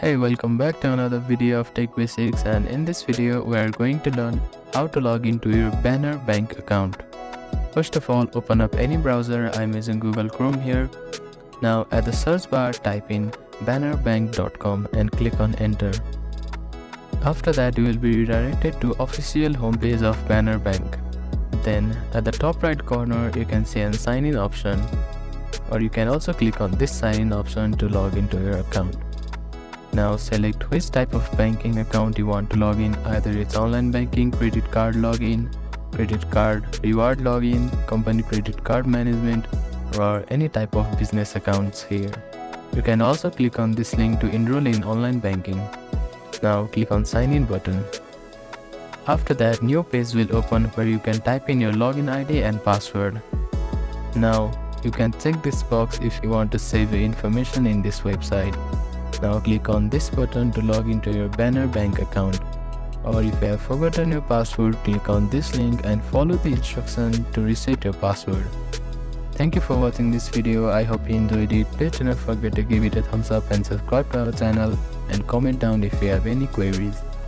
Hey, welcome back to another video of Tech Basics, and in this video we are going to learn how to log into your Banner Bank account. First of all, open up any browser. I'm using Google Chrome here. Now at the search bar type in bannerbank.com and click on enter. After that you will be redirected to official homepage of Banner Bank. Then at the top right corner you can see a sign in option, or you can also click on this sign in option to log into your account. Now select which type of banking account you want to log in, either it's online banking, credit card login, credit card reward login, company credit card management, or any type of business accounts here. You can also click on this link to enroll in online banking. Now click on sign in button. After that, new page will open where you can type in your login ID and password. Now you can check this box if you want to save your information in this website. Now click on this button to log into your Banner Bank account. Or if you have forgotten your password, click on this link and follow the instruction to reset your password. Thank you for watching this video. I hope you enjoyed it. Please do not forget to give it a thumbs up and subscribe to our channel, and comment down if you have any queries.